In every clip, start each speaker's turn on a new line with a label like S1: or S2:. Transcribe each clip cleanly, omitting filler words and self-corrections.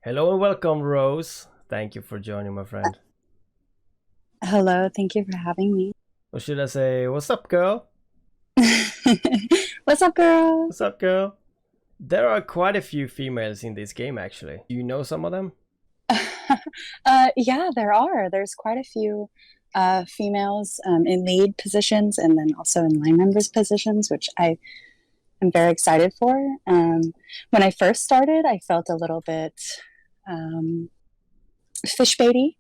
S1: Hello and welcome, Rose. Thank you for joining, my friend.
S2: Hello, thank you for having me.
S1: Or should I say, what's up, girl?
S2: What's up, girl?
S1: What's up, girl? There are quite a few females in this game, actually. Do you know some of them?
S2: Yeah, there are. There's quite a few females in lead positions and then also in line members positions, which I am very excited for. When I first started, I felt a little bit fish baity,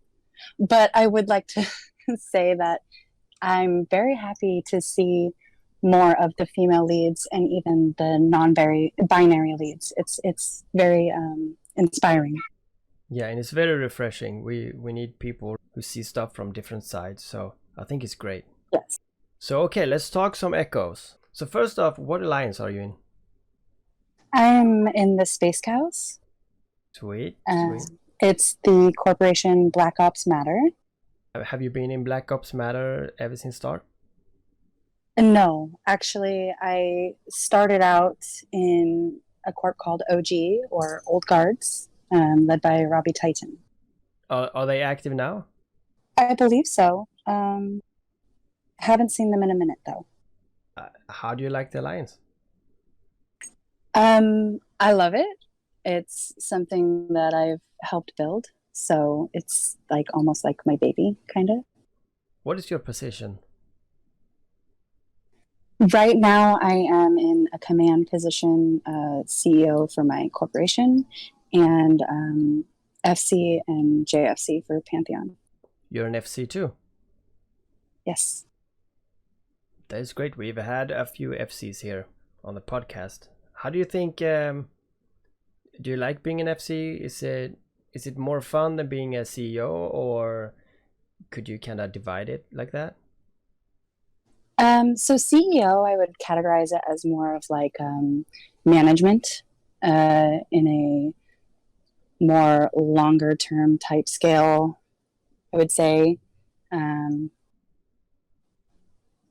S2: but I would like to say that I'm very happy to see more of the female leads and even the non-binary leads. It's very inspiring.
S1: Yeah, and it's very refreshing. We need people who see stuff from different sides, so I think it's great.
S2: Yes.
S1: So okay, let's talk some echoes. So first off, what alliance are you in?
S2: I'm in the Space Cows.
S1: Sweet,
S2: Uh,
S1: sweet.
S2: it's the corporation Black Ops Matter.
S1: Have you been in Black Ops Matter ever since start?
S2: No, actually, I started out in a corp called OG or Old Guards, led by Robbie Titan.
S1: Are they active now?
S2: I believe so. Haven't seen them in a minute though.
S1: How do you like the alliance?
S2: I love it. It's something that I've helped build, so it's like almost like my baby, kind of.
S1: What is your position?
S2: Right now, I am in a command position, CEO for my corporation, and FC and JFC for Pantheon.
S1: You're an FC too.
S2: Yes.
S1: That is great. We've had a few FCs here on the podcast. How do you think? Do you like being an FC? Is it more fun than being a CEO, or could you kind of divide it like that?
S2: So CEO, I would categorize it as more of like management in a more longer term type scale. I would say, um,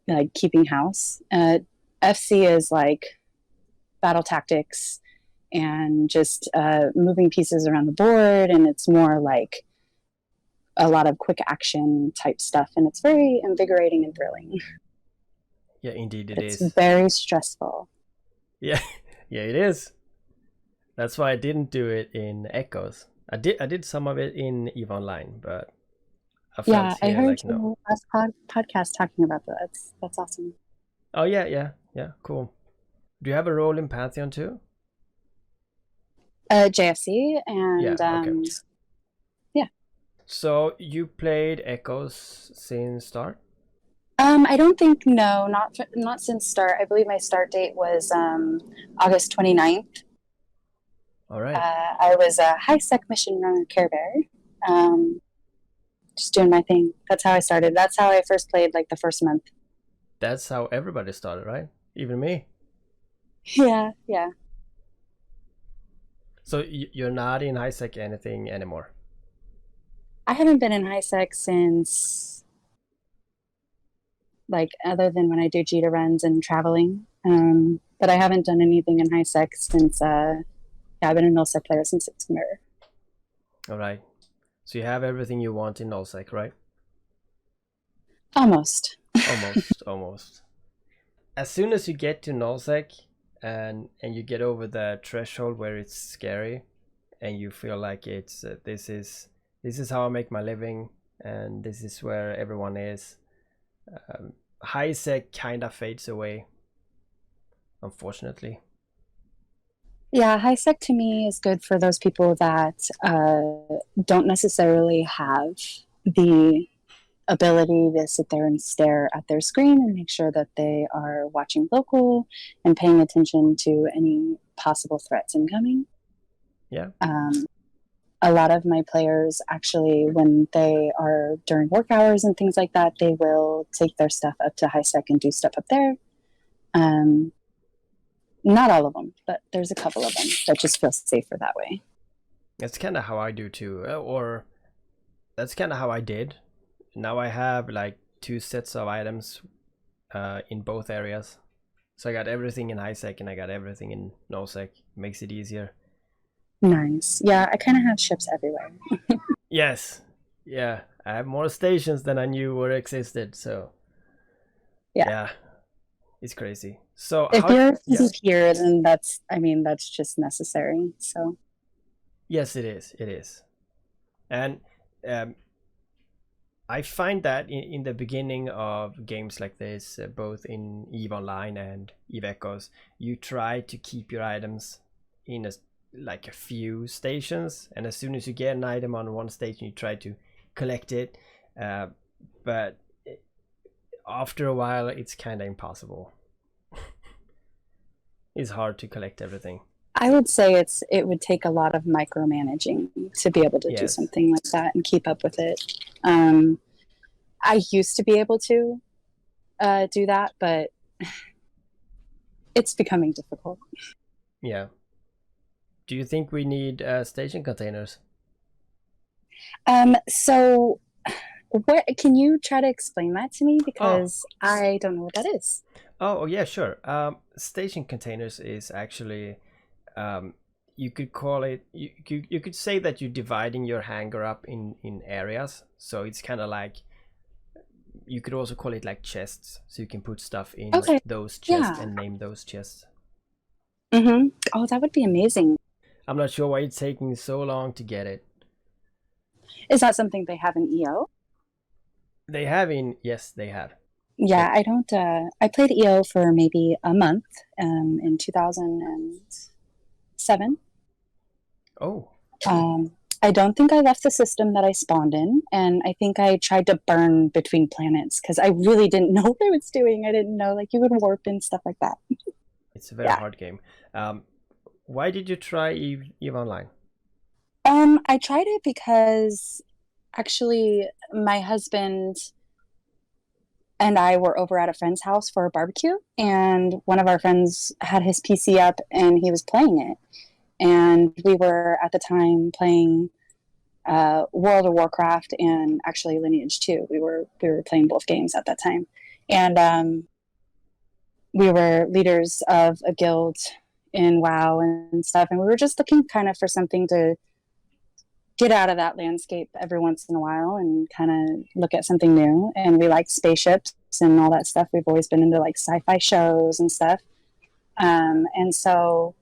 S2: like keeping house. FC is like battle tactics and just moving pieces around the board, and it's more like a lot of quick action type stuff, and it's very invigorating and thrilling.
S1: Yeah, indeed it
S2: It's
S1: is.
S2: very stressful.
S1: Yeah, yeah, it is. That's why I didn't do it in Echoes. I did some of it in EVE Online, but I felt
S2: Yeah, I
S1: here
S2: heard
S1: like no.
S2: your last podcast talking about that. That's awesome.
S1: Oh yeah, yeah, yeah, cool. Do you have a role in Pantheon too?
S2: JFC and
S1: Yeah, okay.
S2: yeah.
S1: So you played Echoes since start?
S2: I don't think no, not since start. I believe my start date was August 29th.
S1: All right.
S2: I was a high sec mission runner Care Bear. Um, just doing my thing. That's how I started. That's how I first played like the first month.
S1: That's how everybody started, right? Even me.
S2: Yeah, yeah.
S1: So you're not in high sec anything anymore.
S2: I haven't been in high sec since like other than when I do Jita runs and traveling. But I haven't done anything in high sec since yeah, I've been a null-sec player since September.
S1: All right. So you have everything you want in nullsec, right?
S2: Almost.
S1: Almost, almost. As soon as you get to nullsec and you get over the threshold where it's scary, and you feel like it's this is how I make my living, and this is where everyone is. High sec kind of fades away, unfortunately.
S2: Yeah, high sec to me is good for those people that don't necessarily have the ability to sit there and stare at their screen and make sure that they are watching local and paying attention to any possible threats incoming.
S1: Yeah.
S2: A lot of my players actually, when they are during work hours and things like that, they will take their stuff up to high sec and do stuff up there. Um, Not all of them, but there's a couple of them that just feel safer that way.
S1: That's kind of how I do too, or that's kind of how I did. Now I have like 2 sets of items in both areas. So I got everything in high sec and I got everything in no sec. Makes it easier.
S2: Nice. Yeah, I kind of have ships everywhere.
S1: Yes. Yeah. I have more stations than I knew were existed. So
S2: Yeah.
S1: yeah, it's crazy. So
S2: If
S1: how?
S2: you're
S1: Yeah.
S2: here, then that's just necessary. So
S1: Yes, it is. It is. And um, I find that in the beginning of games like this, both in EVE Online and EVE Echoes, you try to keep your items in like a few stations, and as soon as you get an item on one station, you try to collect it. But after a while, it's kind of impossible. It's hard to collect everything.
S2: I would say it would take a lot of micromanaging to be able to do
S1: Yes.
S2: something like that and keep up with it. I used to be able to do that, but it's becoming difficult.
S1: Yeah. Do you think we need station containers?
S2: So what can you try to explain that to me, because I don't know what that is.
S1: Oh yeah, sure. Station containers is actually, you could call it. You could say that you're dividing your hangar up in areas. So it's kind of like, you could also call it like chests. So you can put stuff in those chests and name those chests.
S2: Mm-hmm. Oh, that would be amazing.
S1: I'm not sure why it's taking so long to get it.
S2: Is that something they have in EO?
S1: They have in, yes, they have.
S2: Yeah, I don't. I played EO for maybe a month in 2007.
S1: Oh.
S2: I don't think I left the system that I spawned in, and I think I tried to burn between planets because I really didn't know what I was doing. I didn't know, like, you would warp and stuff like that.
S1: It's a very hard game. Why did you try EVE Online?
S2: I tried it because actually my husband and I were over at a friend's house for a barbecue, and one of our friends had his PC up and he was playing it. And we were at the time playing World of Warcraft and actually Lineage 2. We were playing both games at that time, and we were leaders of a guild in WoW and stuff, and we were just looking kind of for something to get out of that landscape every once in a while and kind of look at something new. And we liked spaceships and all that stuff. We've always been into like sci-fi shows and stuff, and so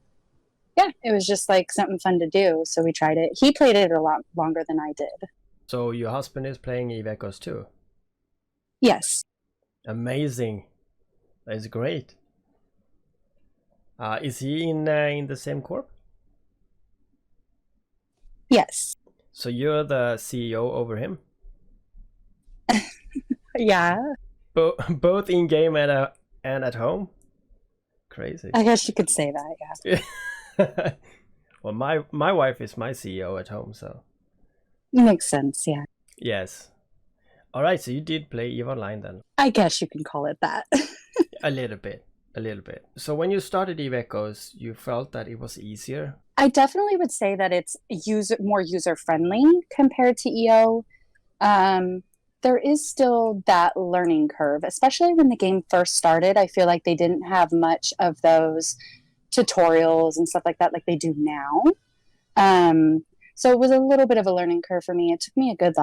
S2: yeah, it was just like something fun to do. So we tried it. He played it a lot longer than I did.
S1: So your husband is playing EVE Echoes too?
S2: Yes.
S1: Amazing. That is great. Is he in the same corp?
S2: Yes.
S1: So you're the CEO over him?
S2: Yeah.
S1: Both in game and at home? Crazy.
S2: I guess you could say that, yeah.
S1: Well, my wife is my CEO at home, so
S2: Makes sense, yeah.
S1: yes. All right, so you did play EVE Online then?
S2: I guess you can call it that.
S1: A little bit. So when you started EVE Echoes, you felt that it was easier?
S2: I definitely would say that it's more user-friendly compared to EO. There is still that learning curve, especially when the game first started. I feel like they didn't have much of those tutorials and stuff like that like they do now. So it was a little bit of a learning curve for me. It took me a good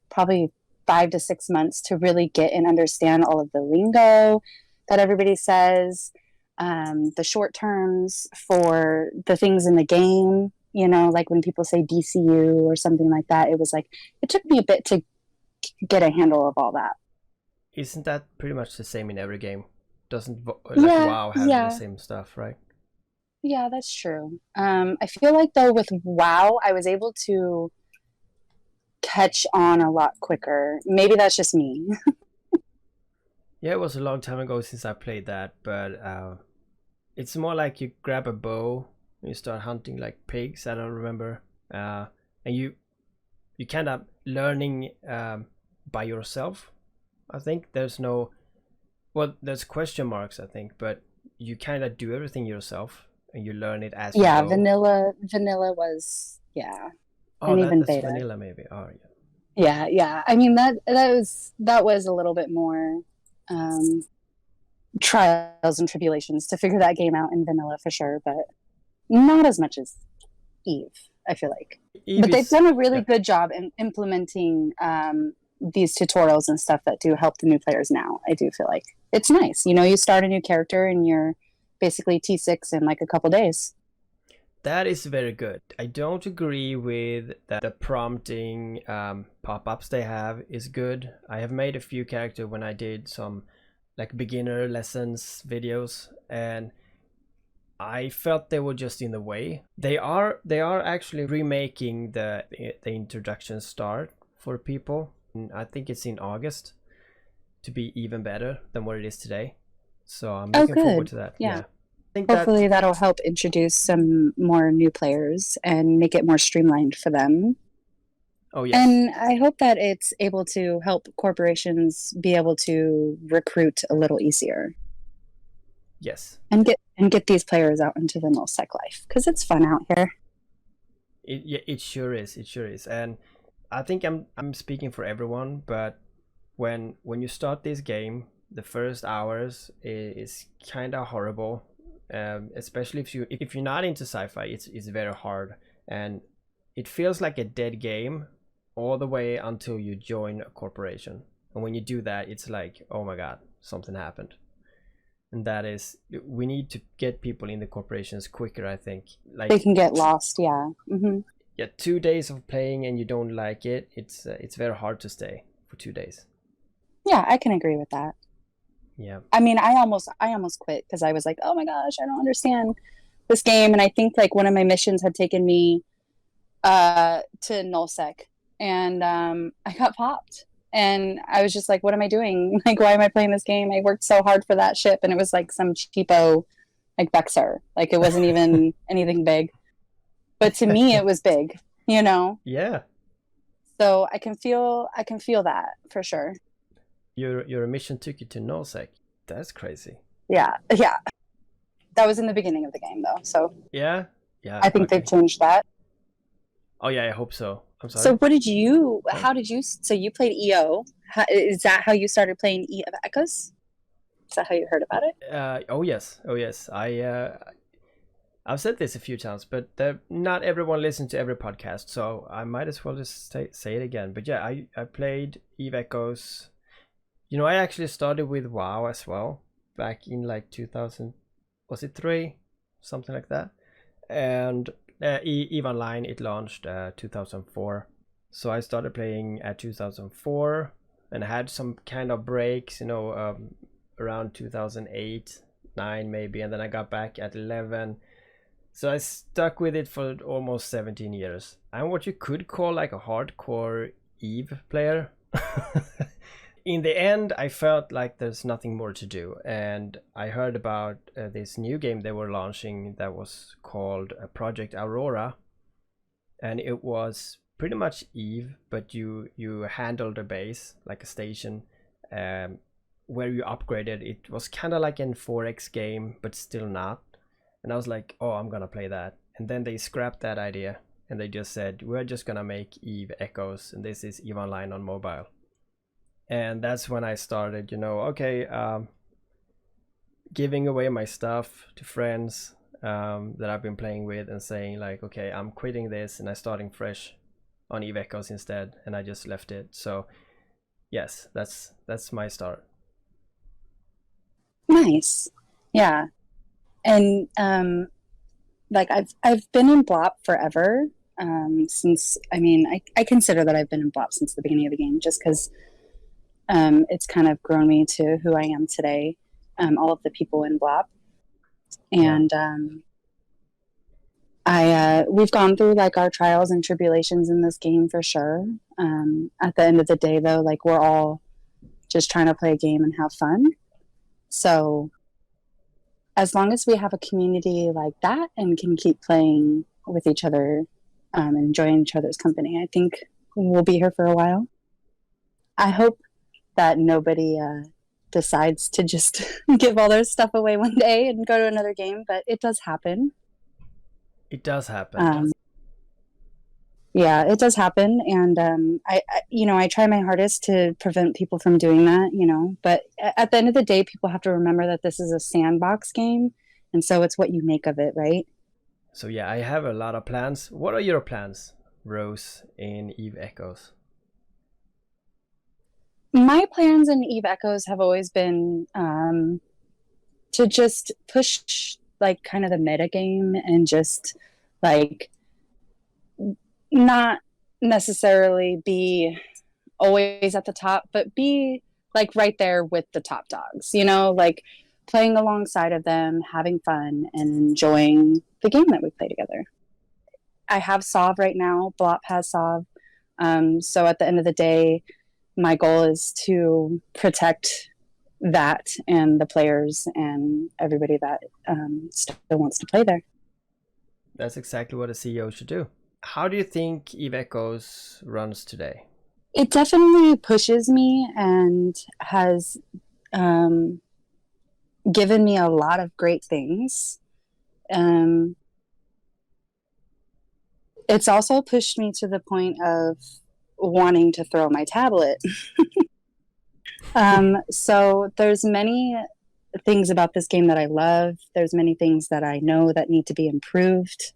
S2: probably 5 to 6 months to really get and understand all of the lingo that everybody says, the short terms for the things in the game, like when people say DCU or something like that. It was like, it took me a bit to get a handle of all that.
S1: Isn't that pretty much the same in every game? Doesn't WoW have the same stuff, right?
S2: Yeah, that's true. I feel like though with WoW, I was able to catch on a lot quicker. Maybe that's just me.
S1: Yeah, it was a long time ago since I played that, but it's more like you grab a bow and you start hunting like pigs. I don't remember, and you kind of learning by yourself. I think there's question marks, I think, but you kind of do everything yourself and you learn it as you
S2: Yeah,
S1: go.
S2: vanilla was, yeah.
S1: Oh,
S2: And even
S1: that's
S2: beta.
S1: vanilla maybe. Oh, yeah.
S2: Yeah. I mean that was a little bit more trials and tribulations to figure that game out in vanilla for sure, but not as much as Eve, I feel like.
S1: Eve
S2: But they've
S1: is,
S2: done a really
S1: yeah.
S2: good job in implementing these tutorials and stuff that do help the new players now. I do feel like it's nice. You start a new character and you're basically T6 in like a couple days.
S1: That is very good. I don't agree with that the prompting pop-ups they have is good. I have made a few characters when I did some like beginner lessons videos, and I felt they were just in the way. They are actually remaking the introduction start for people. I think it's in August to be even better than what it is today. So I'm
S2: Oh,
S1: looking forward
S2: good.
S1: to that.
S2: Yeah.
S1: Yeah. I think that
S2: Hopefully that'll help introduce some more new players and make it more streamlined for them.
S1: oh yes.
S2: And I hope that it's able to help corporations be able to recruit a little easier
S1: Yes.
S2: and get these players out into the nullsec life because it's fun out here.
S1: It sure is. It sure is. And I think I'm speaking for everyone, but when you start this game, the first hours is kind of horrible. Especially if you're not into sci-fi, it's very hard, and it feels like a dead game all the way until you join a corporation. And when you do that, it's like, oh my god, something happened. And that is, we need to get people in the corporations quicker, I think. Like,
S2: They can get lost, yeah.
S1: yeah, 2 days of playing and you don't like it, it's very hard to stay for 2 days.
S2: Yeah, I can agree with that.
S1: Yeah.
S2: I mean, I almost quit because I was like, oh my gosh, I don't understand this game. And I think like one of my missions had taken me to nullsec, and I got popped. And I was just like, what am I doing? Like, why am I playing this game? I worked so hard for that ship, and it was like some cheapo, like Bexar. Like, it wasn't even anything big. But to me, it was big, you know?
S1: Yeah.
S2: So I can feel that for sure.
S1: Your mission took you to nullsec. That's crazy.
S2: Yeah. That was in the beginning of the game, though. So
S1: Yeah.
S2: I think they've changed that.
S1: Oh yeah, I hope so. I'm sorry.
S2: So so you played EO. Is that how you started playing E of Echoes? Is that how you heard about it?
S1: Oh yes. I've said this a few times, but not everyone listens to every podcast, so I might as well just say it again. But yeah, I played Eve Echoes. I actually started with WoW as well back in like 2000, was it 3, something like that. And Eve Online, it launched 2004. So I started playing at 2004 and had some kind of breaks, around 2008, 9 maybe, and then I got back at 11. So I stuck with it for almost 17 years. I'm what you could call like a hardcore Eve player. In the end, I felt like there's nothing more to do, and I heard about this new game they were launching that was called Project Aurora, and it was pretty much Eve, but you handled a base like a station, where you upgraded. It was kind of like an 4X game, but still not. And I was like, oh, I'm gonna play that. And then they scrapped that idea, and they just said, we're just gonna make Eve Echoes, and this is Eve Online on mobile. And that's when I started, giving away my stuff to friends that I've been playing with, and saying like, okay, I'm quitting this and I'm starting fresh on Eve Echoes instead, and I just left it. So yes, that's my start.
S2: Nice. Yeah. And like I've been in BLOP forever. Since I consider that I've been in BLOP since the beginning of the game, just because it's kind of grown me to who I am today. All of the people in BLOP, and we've gone through like our trials and tribulations in this game for sure. At the end of the day, though, like we're all just trying to play a game and have fun. So as long as we have a community like that and can keep playing with each other and enjoying each other's company, I think we'll be here for a while. I hope that nobody decides to just give all their stuff away one day and go to another game, but it does happen.
S1: It does happen.
S2: Yeah, it does happen, and I try my hardest to prevent people from doing that, but at the end of the day, people have to remember that this is a sandbox game, and so it's what you make of it, right?
S1: So yeah, I have a lot of plans. What are your plans, Rose, in Eve Echoes?
S2: My plans in Eve Echoes have always been to just push like kind of the meta game and just like not necessarily be always at the top, but be like right there with the top dogs, like playing alongside of them, having fun and enjoying the game that we play together. I have Sov right now, Blop has Sov. So at the end of the day, my goal is to protect that and the players and everybody that still wants to play there.
S1: That's exactly what a CEO should do. How do you think Eve Echoes runs today?
S2: It definitely pushes me and has given me a lot of great things. It's also pushed me to the point of wanting to throw my tablet. So there's many things about this game that I love. There's many things that I know that need to be improved.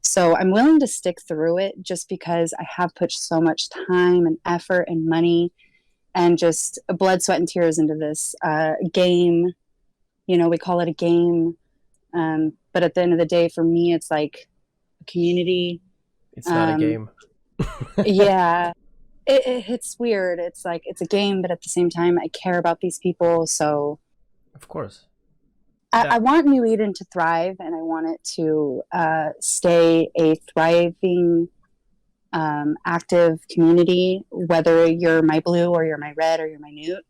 S2: So I'm willing to stick through it just because I have put so much time and effort and money and just blood, sweat, and tears into this game. We call it a game. But at the end of the day, for me, it's like a community.
S1: It's not a game.
S2: Yeah. It's weird. It's like it's a game, but at the same time, I care about these people. So,
S1: of course,
S2: I want New Eden to thrive, and I want it to stay a thriving, active community. Whether you're my blue or you're my red or you're my newt,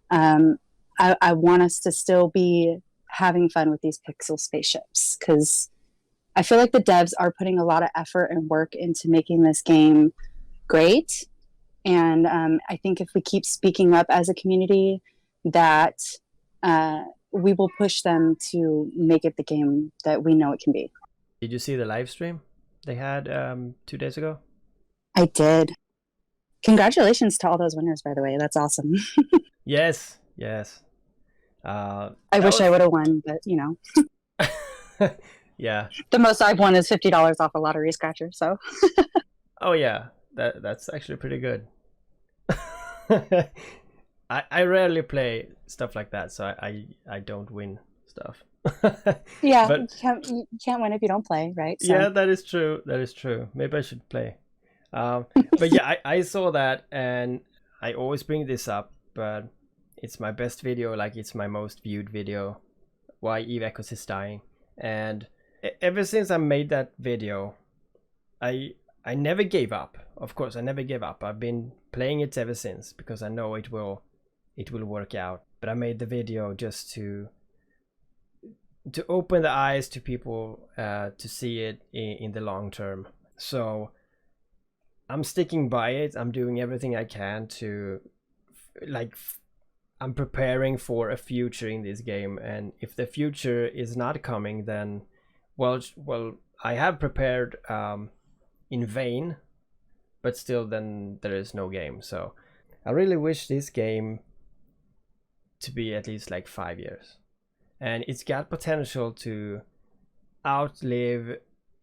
S2: I want us to still be having fun with these pixel spaceships because I feel like the devs are putting a lot of effort and work into making this game great. And I think if we keep speaking up as a community, that we will push them to make it the game that we know it can be.
S1: Did you see the live stream they had 2 days ago?
S2: I did. Congratulations to all those winners, by the way. That's awesome.
S1: Yes.
S2: I wish I would have won, but
S1: Yeah.
S2: The most I've won is $50 off a lottery scratcher. So.
S1: Oh yeah, that's actually pretty good. I rarely play stuff like that, so I don't win stuff.
S2: Yeah, but you can't win if you don't play, right?
S1: So. Yeah, that is true. Maybe I should play. But yeah, I saw that, and I always bring this up, but it's my best video, like it's my most viewed video, why Eve Echoes is dying. And ever since I made that video, I never gave up. Of course, I never gave up. I've been playing it ever since because I know it will work out. But I made the video just to open the eyes to people to see it in the long term. So I'm sticking by it. I'm doing everything I can to I'm preparing for a future in this game. And if the future is not coming, then well, I have prepared in vain, but still then there is no game. So I really wish this game to be at least like 5 years, and it's got potential to outlive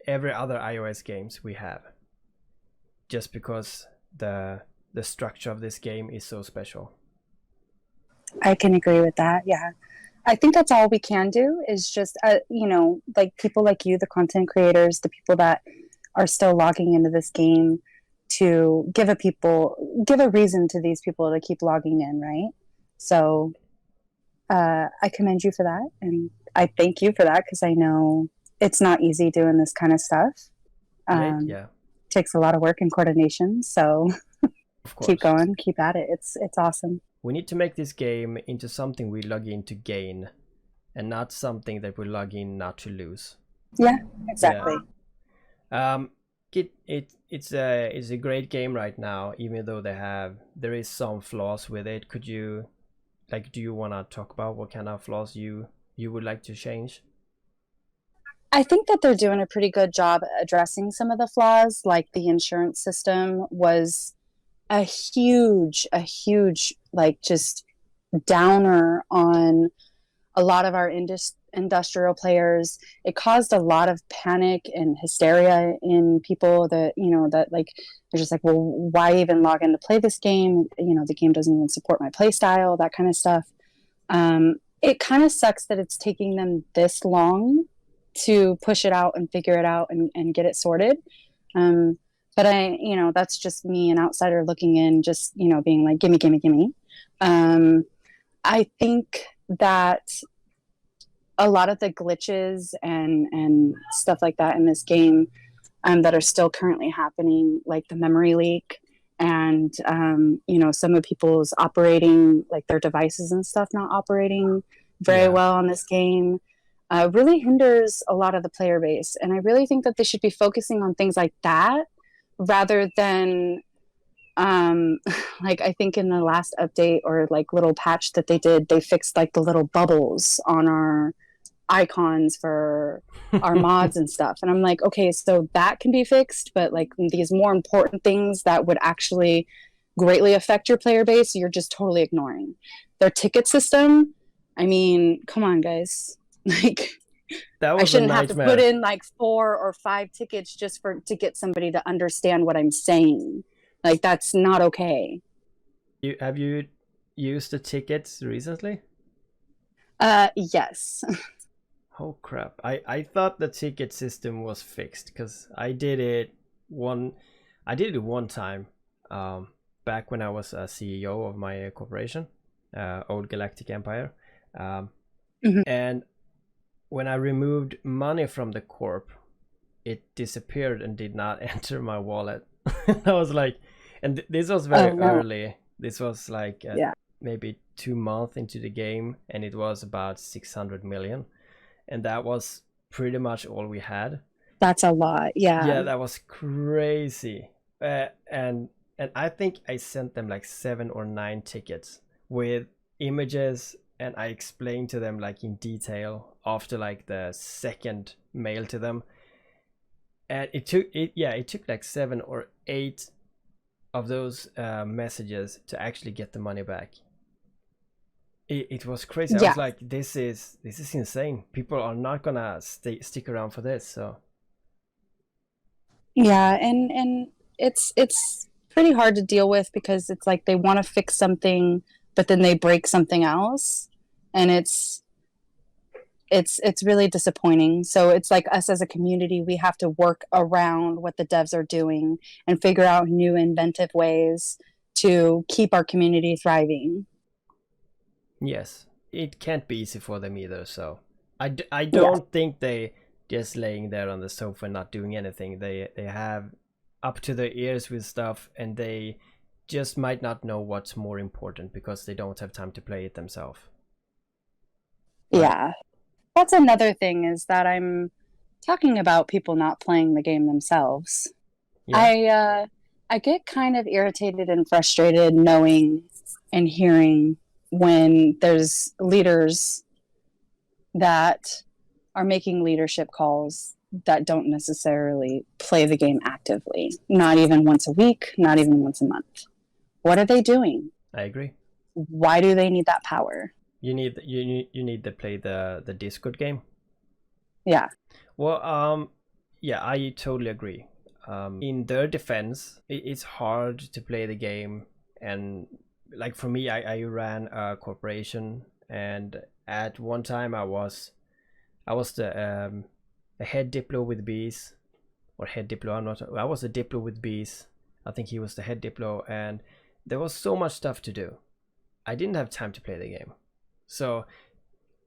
S1: every other iOS games we have, just because the structure of this game is so special.
S2: I can agree with that. Yeah, I think that's all we can do is just like people like you, the content creators, the people that are still logging into this game, to give a reason to these people to keep logging in, right? So I commend you for that, and I thank you for that because I know it's not easy doing this kind of stuff.
S1: Yeah.
S2: Takes a lot of work and coordination, so keep going, keep at it. It's awesome.
S1: We need to make this game into something we log in to gain, and not something that we log in not to lose.
S2: Yeah, exactly.
S1: Yeah. It's a great game right now, even though there is some flaws with it. Could you like, do you want to talk about what kind of flaws you would like to change?
S2: I think that they're doing a pretty good job addressing some of the flaws, like the insurance system was a huge, like just downer on a lot of our industrial players. It caused a lot of panic and hysteria in people that, you know, that like, they're just like, well, why even log in to play this game? You know, the game doesn't even support my play style, that kind of stuff. It kind of sucks that it's taking them this long to push it out and figure it out and get it sorted. Um, but you know, that's just me, an outsider looking in, just, you know, being like, gimme, gimme, gimme. I think that a lot of the glitches and stuff like that in this game that are still currently happening, like the memory leak and you know, some of people's operating, like their devices and stuff not operating very
S1: Yeah.
S2: well on this game, really hinders a lot of the player base. And I really think that they should be focusing on things like that rather than um like I think in the last update or like little patch that they did, they fixed like the little bubbles on our icons for our mods and stuff. And I'm like, okay, so that can be fixed, but like these more important things that would actually greatly affect your player base, you're just totally ignoring. Their ticket system, I mean, come on, guys. Like,
S1: That
S2: I
S1: was a
S2: shouldn't have to put
S1: nightmare.
S2: in like 4 or 5 tickets just for to get somebody to understand what I'm saying. Like, that's not okay.
S1: You used the tickets recently?
S2: Yes.
S1: Oh crap. I thought the ticket system was fixed because I did it one time back when I was a CEO of my corporation, Old Galactic Empire. Um,
S2: Mhm.
S1: and when I removed money from the corp, it disappeared and did not enter my wallet. I was like, and this was
S2: Oh
S1: very
S2: no.
S1: early. This was like
S2: Yeah.
S1: maybe 2 months into the game, and it was about 600 million, and that was pretty much all we had.
S2: That's a lot. Yeah.
S1: Yeah, that was crazy. And I think I sent them like 7 or 9 tickets with images, and I explained to them like in detail after like the second mail to them. And it took like 7 or 8 of those messages to actually get the money back. It was crazy. I
S2: Yeah.
S1: was like, this is insane. People are not gonna stick around for this. So
S2: Yeah, and it's pretty hard to deal with because it's like they want to fix something, but then they break something else, and it's really disappointing. So it's like us as a community, we have to work around what the devs are doing and figure out new inventive ways to keep our community thriving.
S1: yes, it can't be easy for them either. So I
S2: Yeah.
S1: don't think they just laying there on the sofa not doing anything. They have up to their ears with stuff, and they just might not know what's more important because they don't have time to play it themselves. But
S2: Yeah. That's another thing is that I'm talking about people not playing the game themselves.
S1: yeah,
S2: I get kind of irritated and frustrated knowing and hearing when there's leaders that are making leadership calls that don't necessarily play the game actively, not even once a week, not even once a month. What are they doing?
S1: I agree.
S2: Why do they need that power?
S1: You need to play the Discord game.
S2: Yeah.
S1: Well, yeah, I totally agree. In their defense, it's hard to play the game, and like for me, I ran a corporation, and at one time I was the head diplo with bees, or head diplo. I was a diplo with bees. I think he was the head diplo, and there was so much stuff to do. I didn't have time to play the game, so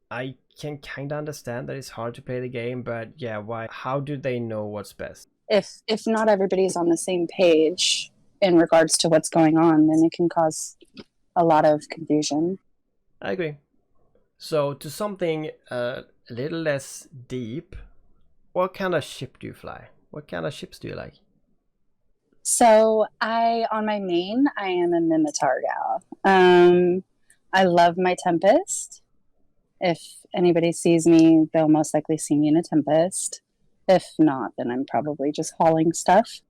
S1: I can kind of understand that it's hard to play the game, but yeah, why? How do they know what's best?
S2: If not everybody's on the same page in regards to what's going on, then it can cause a lot of confusion.
S1: I agree. So, to something a little less deep, what kind of ship do you fly? What kind of ships do you like?
S2: So I, on my main, I am a Minotaur gal. I love my Tempest. If anybody sees me, they'll most likely see me in a Tempest. If not, then I'm probably just hauling stuff.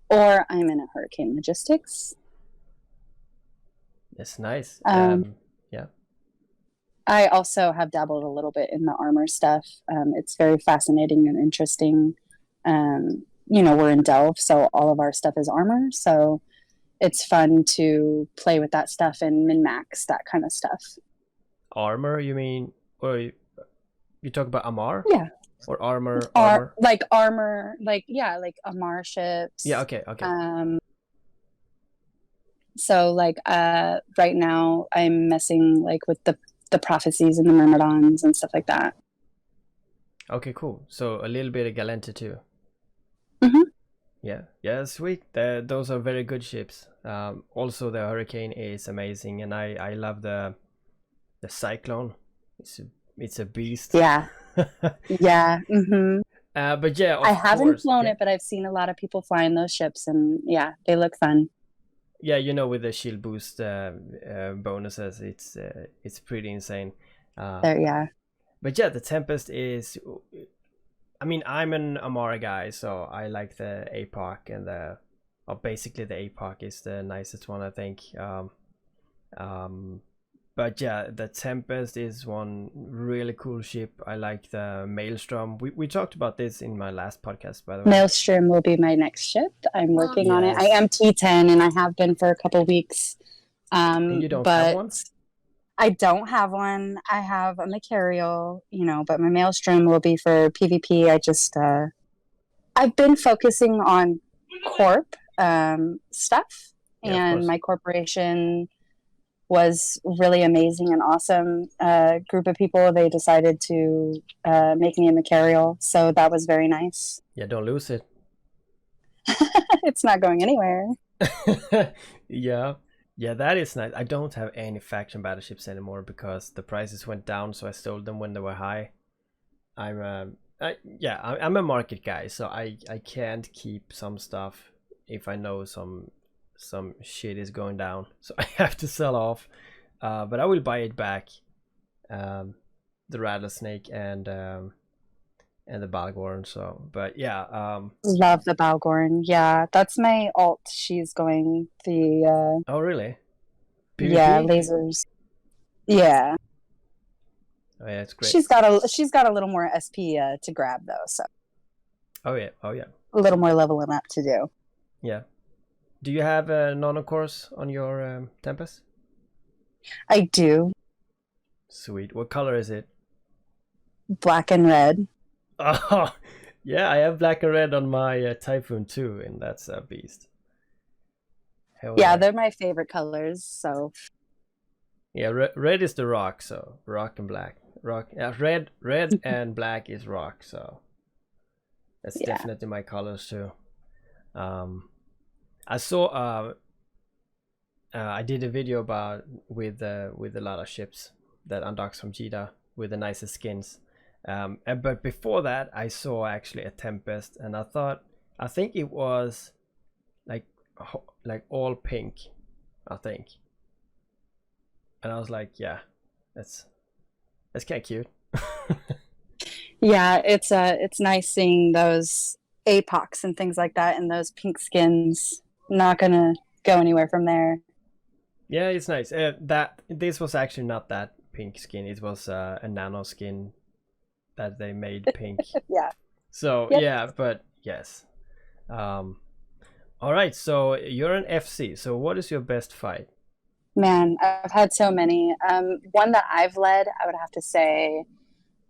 S2: Or I'm in a Hurricane Logistics.
S1: That's nice. Yeah.
S2: I also have dabbled a little bit in the armor stuff. It's very fascinating and interesting. We're in Delve, so all of our stuff is armor. So it's fun to play with that stuff and min-max that kind of stuff.
S1: Armor, you mean? Or you talk about Amar?
S2: Yeah.
S1: Or armor?
S2: Like armor, like Amar ships.
S1: Yeah, okay.
S2: So right now I'm messing like with the prophecies and the myrmidons and stuff like that.
S1: Okay, cool. So a little bit of Galenta too.
S2: Mm-hmm.
S1: Yeah, sweet. Those are very good ships. Also the Hurricane is amazing, and I love the Cyclone. It's a beast.
S2: Yeah. Yeah. Mm-hmm.
S1: But yeah,
S2: I haven't flown it, but I've seen a lot of people flying those ships, and yeah, they look fun.
S1: Yeah, with the shield boost bonuses, it's pretty insane.
S2: Yeah.
S1: But yeah, the Tempest is. I mean, I'm an Amara guy, so I like the APOC and basically the APOC is the nicest one, I think. But yeah, the Tempest is one really cool ship. I like the Maelstrom. We talked about this in my last podcast, by the way.
S2: Maelstrom will be my next ship. I'm working on it. I am T10 and I have been for a couple weeks.
S1: And you don't have one?
S2: I don't have one. I have a Macarial, but my Maelstrom will be for PvP. I've been focusing on corp stuff, and my corporation was really amazing and awesome. Group of people, they decided to make me a Macarial, so that was very nice.
S1: Yeah, don't lose it.
S2: It's not going anywhere.
S1: Yeah, that is nice. I don't have any faction battleships anymore because the prices went down, so I sold them when they were high. I'm a market guy, so I can't keep some stuff if I know some shit is going down, so I have to sell off. But I will buy it back. The Rattlesnake and the Balgorn. So, but yeah.
S2: Love the Balgorn. Yeah, that's my alt. She's going the.
S1: Oh really? PvP?
S2: Yeah, lasers. Yeah.
S1: Oh yeah, it's great.
S2: She's got a little more SP to grab though, so.
S1: Oh yeah.
S2: A little more leveling up to do.
S1: Yeah. Do you have a Nonocores on your Tempest?
S2: I do.
S1: Sweet. What color is it?
S2: Black and red.
S1: Oh, yeah, I have black and red on my Typhoon too, and that's a beast.
S2: Hell yeah, they're my favorite colors, so.
S1: Yeah, red is the rock, so rock and black. Rock, red and black is rock, so that's definitely my colors too. I saw I did a video about with a lot of ships that undocks from Jeddah with the nicest skins. But before that, I saw actually a Tempest, and I think it was like all pink, I think. And I was like, yeah, that's kind of cute.
S2: Yeah, it's nice seeing those APOCs and things like that, and those pink skins. Not gonna go anywhere from there.
S1: Yeah, it's nice. This was actually not that pink skin. It was a nano skin that they made pink.
S2: Yeah.
S1: So yeah, but yes. All right. So you're an FC. So what is your best fight?
S2: Man, I've had so many. One that I've led, I would have to say,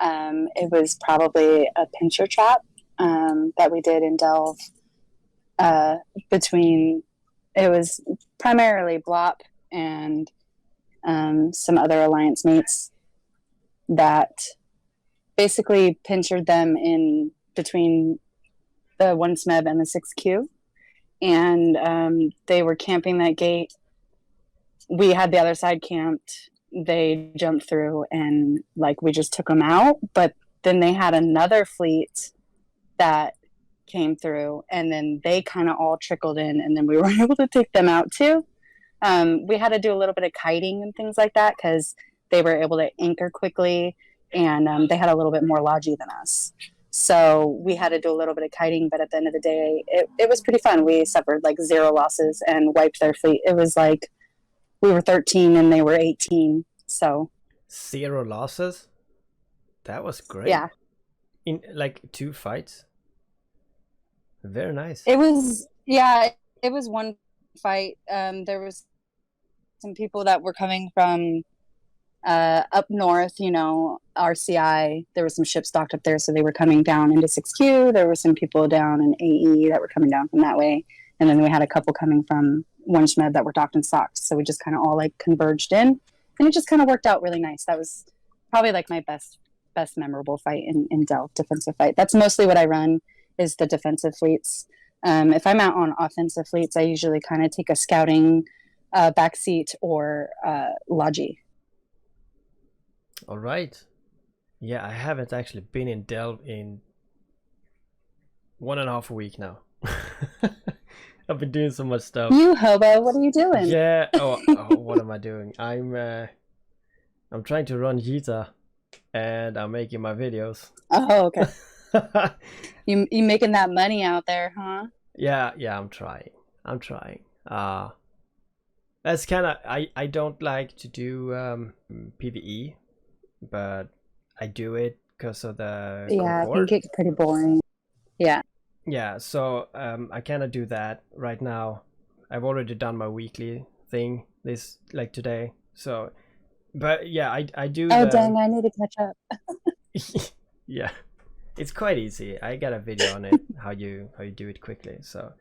S2: it was probably a pincher trap that we did in Delve. It was primarily Blop and some other alliance mates that basically pinchered them in between the 1 SMEB and the 6Q, and they were camping that gate. We had the other side camped. They jumped through and we just took them out, but then they had another fleet that came through, and then they kind of all trickled in, and then we were able to take them out too. We had to do a little bit of kiting and things like that because they were able to anchor quickly, and they had a little bit more logi than us. So we had to do a little bit of kiting, but at the end of the day, it was pretty fun. We suffered like 0 losses and wiped their fleet. It was like we were 13 and they were 18. So
S1: 0 losses? That was great.
S2: yeah.
S1: In like 2 fights? Very nice.
S2: It was, yeah, it was one fight. There was some people that were coming from up north, you know, RCI. There was some ships docked up there, so they were coming down into 6Q. There were some people down in AE that were coming down from that way, and then we had a couple coming from one Schmed that were docked and stocked. So we just kind of all like converged in, and it just kind of worked out really nice. That was probably like my best memorable fight in Delft, defensive fight. That's mostly what I run, is the defensive fleets. If I'm out on offensive fleets, I usually kind of take a scouting backseat or logi.
S1: All right. Yeah, I haven't actually been in Delve in 1.5 week now. I've been doing so much stuff.
S2: You hobo, what are you doing?
S1: Yeah. Oh, what am I doing? I'm trying to run Jita, and I'm making my videos.
S2: Oh, okay. you making that money out there, huh?
S1: Yeah, I'm trying. That's kind of, I don't like to do PvE, but I do it because of the
S2: Yeah,
S1: Concord.
S2: I think it's pretty boring.
S1: Yeah, so I kind of do that right now. I've already done my weekly thing this like today. So, but yeah, I do.
S2: Oh dang, I need to catch up.
S1: Yeah, it's quite easy. I got a video on it how you do it quickly, so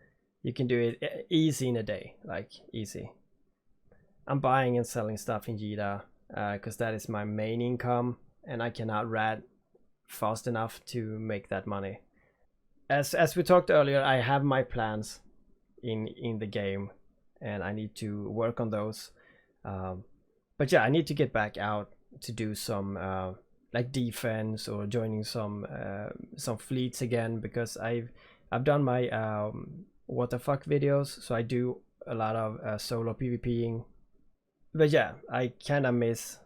S1: you can do it easy in a day, like easy. I'm buying and selling stuff in Jita because that is my main income, and I cannot rat fast enough to make that money. As we talked earlier, I have my plans in the game, and I need to work on those. But yeah, I need to get back out to do some like defense or joining some fleets again, because I've done my what the fuck videos, so I do a lot of solo PvPing. But yeah, I kind of miss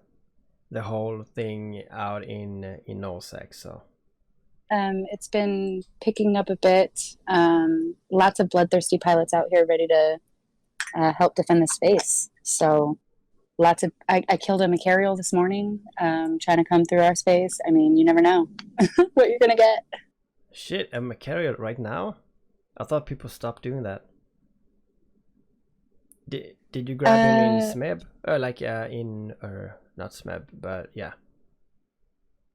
S1: the whole thing out in Nosec, so.
S2: It's been picking up a bit. Lots of bloodthirsty pilots out here ready to help defend the space. So lots of, I killed a Macarial this morning, trying to come through our space. I mean, you never know what you're gonna get.
S1: Shit, a Macarial right now? I thought people stopped doing that. Did you grab him in SMEB? Like not SMEB, but yeah,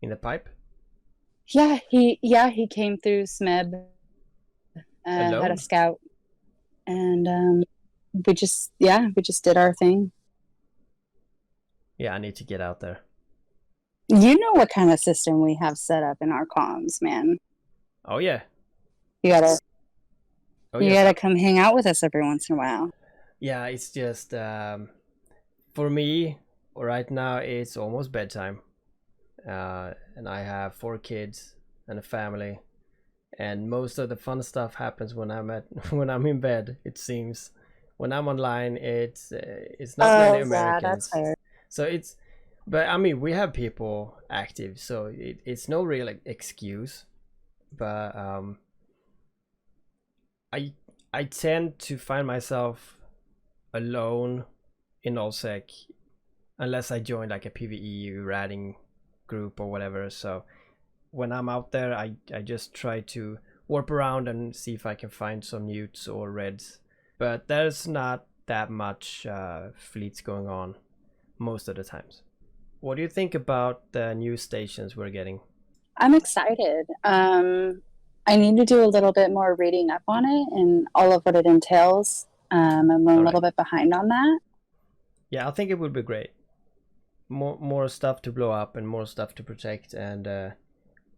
S1: in the pipe?
S2: Yeah, he came through SMEB, had a scout, and we just did our thing.
S1: Yeah, I need to get out there.
S2: You know what kind of system we have set up in our comms, man.
S1: Oh yeah.
S2: You gotta come hang out with us every once in a while.
S1: Yeah, it's just for me right now it's almost bedtime, and I have 4 kids and a family, and most of the fun stuff happens when I'm in bed. It seems when I'm online, it's not many Americans.
S2: Yeah, that's fair.
S1: So but I mean, we have people active, so it's no real excuse. But I tend to find myself alone in Allsec unless I join like a PvE ratting group or whatever. So when I'm out there, I just try to warp around and see if I can find some newts or reds. But there's not that much fleets going on most of the times. What do you think about the new stations we're getting?
S2: I'm excited. I need to do a little bit more reading up on it and all of what it entails. I'm a little bit behind on that.
S1: Yeah, I think it would be great. More stuff to blow up and more stuff to protect, and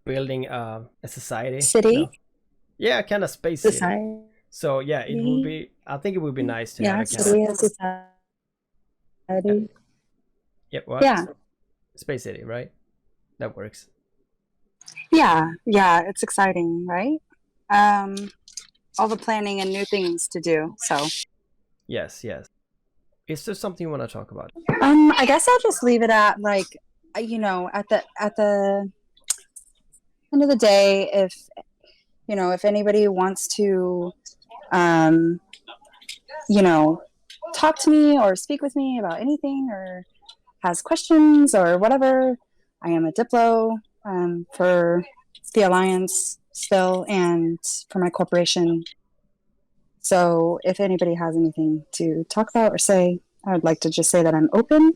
S1: building a society.
S2: City?
S1: You know? Yeah, kind of space
S2: society.
S1: City. So yeah, it would be. I think it would be nice to have a
S2: city of society.
S1: Yeah, what?
S2: Yeah.
S1: Space City, right? That works.
S2: Yeah, it's exciting, right? All the planning and new things to do. So
S1: yes. is there something you want to talk about?
S2: I guess I'll just leave it at like, you know, at the end of the day, if you know, if anybody wants to, you know, talk to me or speak with me about anything or has questions or whatever, I am a Diplo for the Alliance still and for my corporation. So if anybody has anything to talk about or say, I would like to just say that I'm open.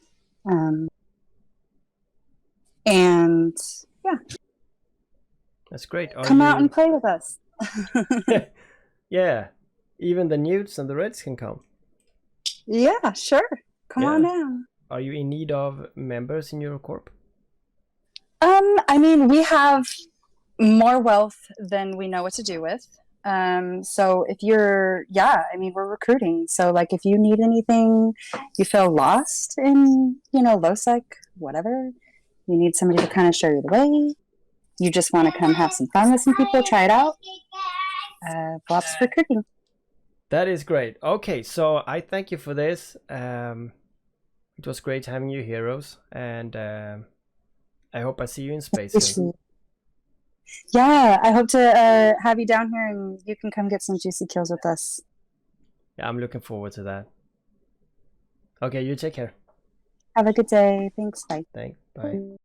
S2: And yeah,
S1: That's great.
S2: come out and play with us.
S1: Yeah, even the Newts and the Reds can come.
S2: Yeah, sure. Come on down.
S1: Are you in need of members in your corp?
S2: I mean, we have more wealth than we know what to do with. So if you're, yeah, I mean, we're recruiting. So like, if you need anything, you feel lost in, you know, LoSec, whatever, you need somebody to kind of show you the way. You just want to come have some fun with some people, try it out. Bob's recruiting.
S1: That is great. Okay, so I thank you for this. It was great having you, heroes, and I hope I see you in space soon.
S2: Yeah, I hope to have you down here and you can come get some juicy kills with us.
S1: Yeah, I'm looking forward to that. Okay, you take care.
S2: Have a good day. Thanks. Bye.
S1: Thanks. Bye.